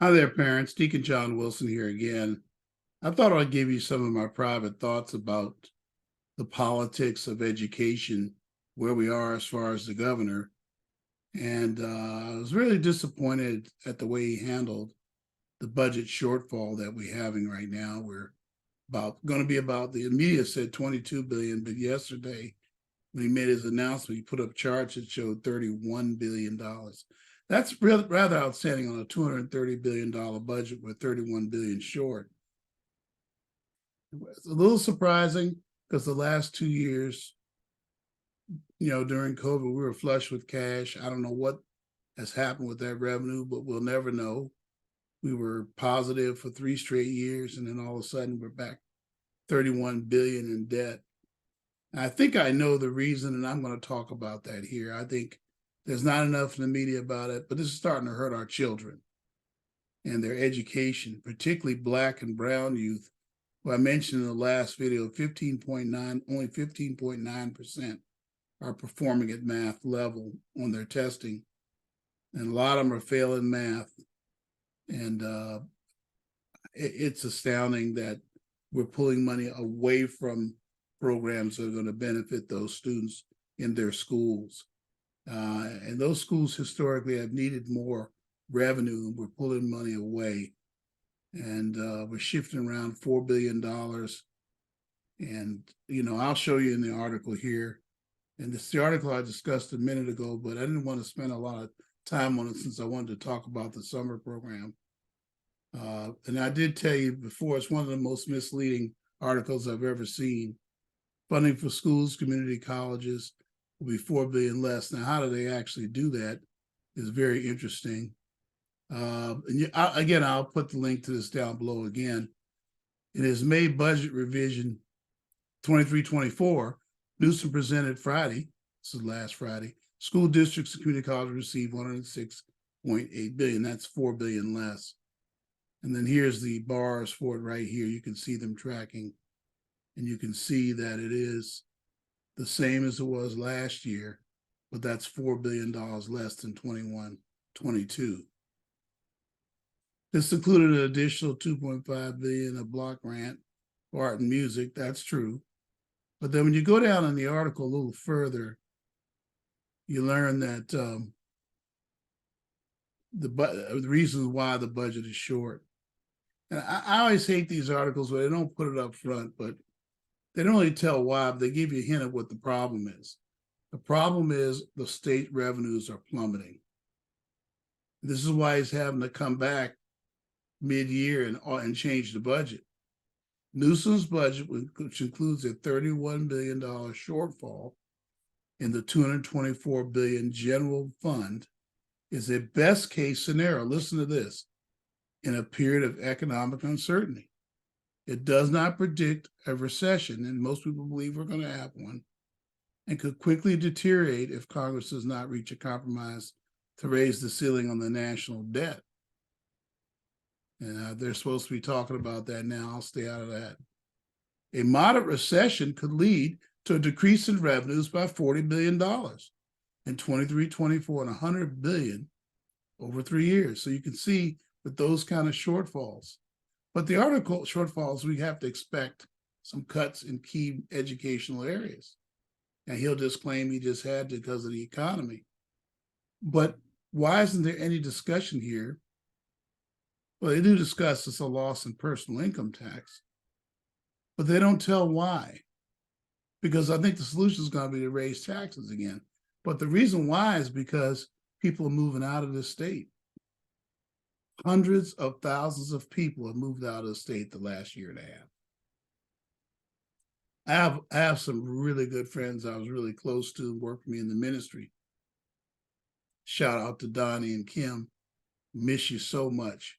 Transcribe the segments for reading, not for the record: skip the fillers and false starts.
Hi there, parents. Deacon John Wilson here again. I thought I'd give you some of my private thoughts about the politics of education, where we are as far as the governor. And I was really disappointed at the way he handled the budget shortfall that we're having right now. We're about going to be about, the media said 22 billion, but yesterday when he made his announcement, he put up charts that showed $31 billion. That's rather outstanding on a $230 billion budget. We're 31 billion short. It's a little surprising because the last 2 years, during COVID, we were flush with cash. I don't know what has happened with that revenue, but we'll never know. We were positive for 3 straight years, and then all of a sudden we're back 31 billion in debt. I think I know the reason, and I'm going to talk about that here. I think there's not enough in the media about it, but this is starting to hurt our children and their education, particularly Black and brown youth, who I mentioned in the last video, 15.9, only 15.9% are performing at math level on their testing. And a lot of them are failing math. And it's astounding that we're pulling money away from programs that are going to benefit those students in their schools. And those schools historically have needed more revenue, and we're pulling money away. And we're shifting around $4 billion. And, I'll show you in the article here. And this is the article I discussed a minute ago, but I didn't want to spend a lot of time on it since I wanted to talk about the summer program. And I did tell you before, it's one of the most misleading articles I've ever seen. Funding for schools, community colleges will be $4 billion less. Now, how do they actually do that is very interesting. Again, I'll put the link to this down below again. In his May budget revision 23-24, Newsom presented Friday, this is last Friday, school districts and community colleges received $106.8 billion. That's $4 billion less. And then here's the bars for it right here. You can see them tracking, and you can see that it is the same as it was last year, but that's $4 billion less than 21-22. This included an additional $2.5 billion of block grant for art and music. That's true. But then when you go down in the article a little further, you learn that the reasons why the budget is short. And I always hate these articles where they don't put it up front, but they don't really tell why, but they give you a hint of what the problem is. The problem is the state revenues are plummeting. This is why he's having to come back mid-year and change the budget. Newsom's budget, which includes a $31 billion shortfall in the $224 billion general fund, is a best case scenario. Listen to this. In a period of economic uncertainty, it does not predict a recession, and most people believe we're going to have one, and could quickly deteriorate if Congress does not reach a compromise to raise the ceiling on the national debt. And they're supposed to be talking about that now. I'll stay out of that. A moderate recession could lead to a decrease in revenues by $40 billion in 23-24 and $100 billion over 3 years. So you can see with those kind of shortfalls. But the article shortfalls, we have to expect some cuts in key educational areas. And he'll just claim he just had to because of the economy. But why isn't there any discussion here? Well, they do discuss it's a loss in personal income tax, but they don't tell why. Because I think the solution is going to be to raise taxes again. But the reason why is because people are moving out of the state. Hundreds of thousands of people have moved out of the state the last year and a half. I have some really good friends I was really close to, work with me in the ministry. Shout out to Donnie and Kim. Miss you so much.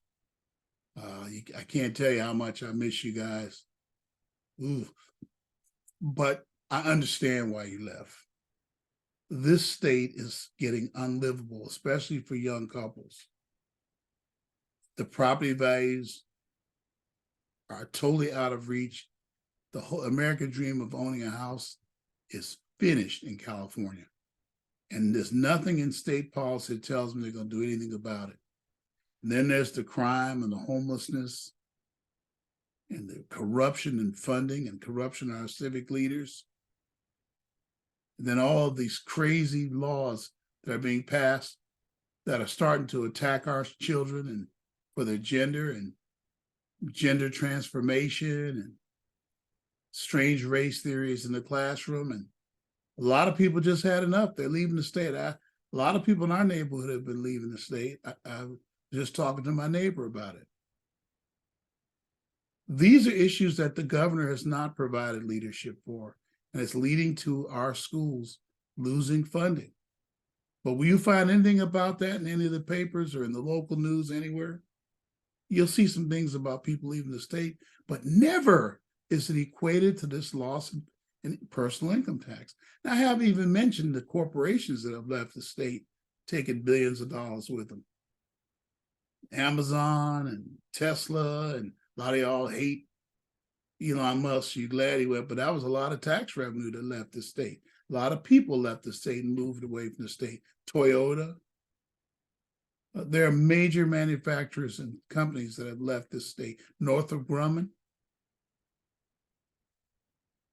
I can't tell you how much I miss you guys. Ooh. But I understand why you left. This state is getting unlivable, especially for young couples. The property values are totally out of reach. The whole American dream of owning a house is finished in California. And there's nothing in state policy that tells me they're going to do anything about it. And then there's the crime and the homelessness and the corruption in funding and corruption of our civic leaders. And then all of these crazy laws that are being passed that are starting to attack our children and for their gender and gender transformation and strange race theories in the classroom. And a lot of people just had enough. They're leaving the state. A lot of people in our neighborhood have been leaving the state. I was just talking to my neighbor about it. These are issues that the governor has not provided leadership for, and it's leading to our schools losing funding. But will you find anything about that in any of the papers or in the local news anywhere? You'll see some things about people leaving the state, but never is it equated to this loss in personal income tax. Now, I haven't even mentioned the corporations that have left the state, taking billions of dollars with them. Amazon and Tesla, and a lot of y'all hate Elon Musk. You're glad he went, but that was a lot of tax revenue that left the state. A lot of people left the state and moved away from the state. Toyota. There are major manufacturers and companies that have left the state. Northrop Grumman.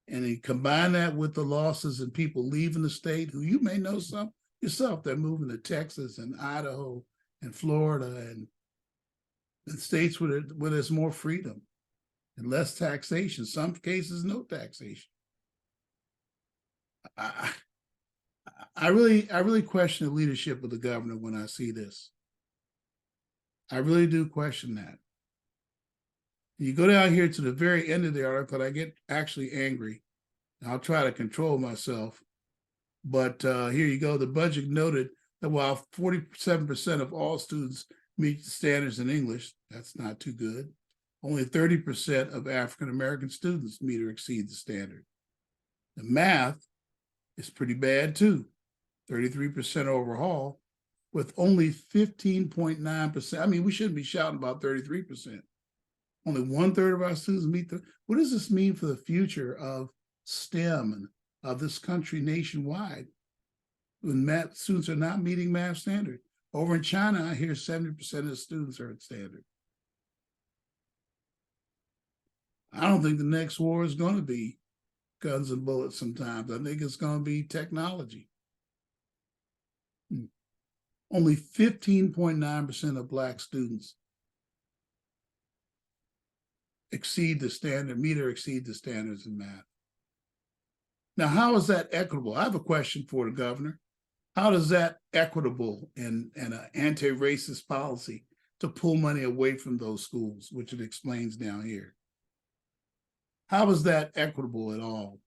And you combine that with the losses and people leaving the state, who you may know some yourself, they're moving to Texas and Idaho and Florida and states where there's more freedom and less taxation. Some cases, no taxation. I really question the leadership of the governor when I see this. I really do question that. You go down here to the very end of the article, I get actually angry. I'll try to control myself. But here you go. The budget noted that while 47% of all students meet the standards in English, that's not too good. Only 30% of African-American students meet or exceed the standard. The math is pretty bad too. 33% overall, with only 15.9%. I mean, we shouldn't be shouting about 33%. Only 1/3 of our students meet the. What does this mean for the future of STEM and of this country nationwide? When math students are not meeting math standard. Over in China, I hear 70% of the students are at standard. I don't think the next war is going to be guns and bullets sometimes. I think it's going to be technology. Only 15.9% of Black students exceed the standard, meet or exceed the standards in math. Now, how is that equitable? I have a question for the governor. How is that equitable in an anti-racist policy to pull money away from those schools, which it explains down here? How is that equitable at all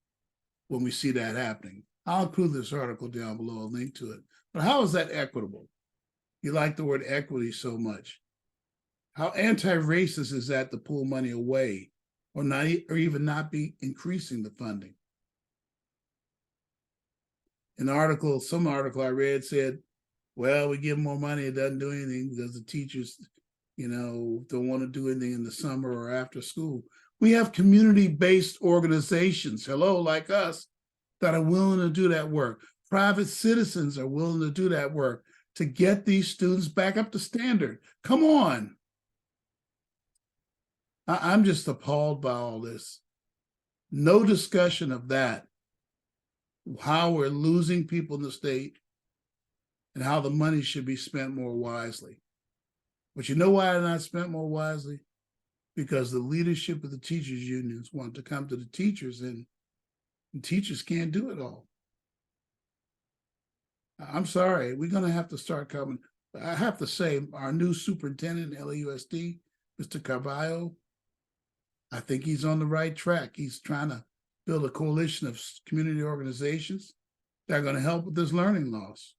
when we see that happening? I'll include this article down below, a link to it. But how is that equitable? You like the word equity so much. How anti-racist is that to pull money away or even not be increasing the funding? Some article I read said, well, we give more money, it doesn't do anything because the teachers, don't want to do anything in the summer or after school. We have community-based organizations, like us, that are willing to do that work. Private citizens are willing to do that work to get these students back up to standard. Come on. I'm just appalled by all this. No discussion of that, how we're losing people in the state and how the money should be spent more wisely. But you know why they're not spent more wisely? Because the leadership of the teachers' unions want to come to the teachers, and teachers can't do it all. I'm sorry, we're going to have to start coming. I have to say, our new superintendent at LAUSD, Mr. Carvalho, I think he's on the right track. He's trying to build a coalition of community organizations that are going to help with this learning loss.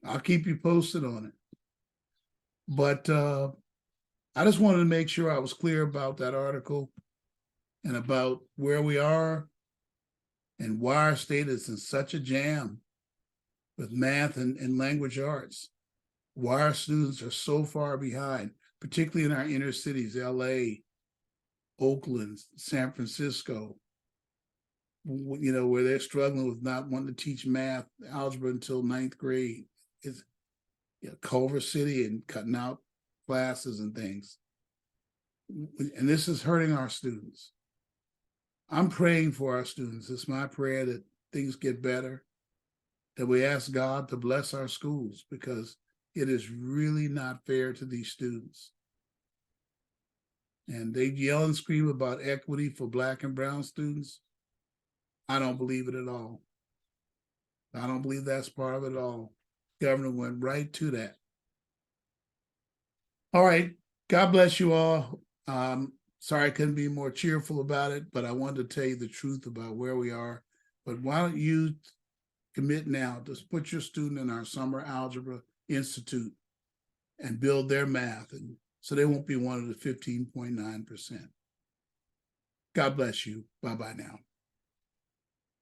I'll keep you posted on it. But I just wanted to make sure I was clear about that article and about where we are and why our state is in such a jam with math and language arts, why our students are so far behind, particularly in our inner cities, LA, Oakland, San Francisco, where they're struggling with not wanting to teach math, algebra until 9th grade. Culver City and cutting out classes and things. And this is hurting our students. I'm praying for our students. It's my prayer that things get better, that we ask God to bless our schools, because it is really not fair to these students. And they yell and scream about equity for Black and brown students. I don't believe it at all. I don't believe that's part of it at all. Governor went right to that. All right. God bless you all. Sorry I couldn't be more cheerful about it, but I wanted to tell you the truth about where we are. But why don't you commit now to put your student in our Summer Algebra Institute and build their math, and so they won't be one of the 15.9%. God bless you. Bye-bye now.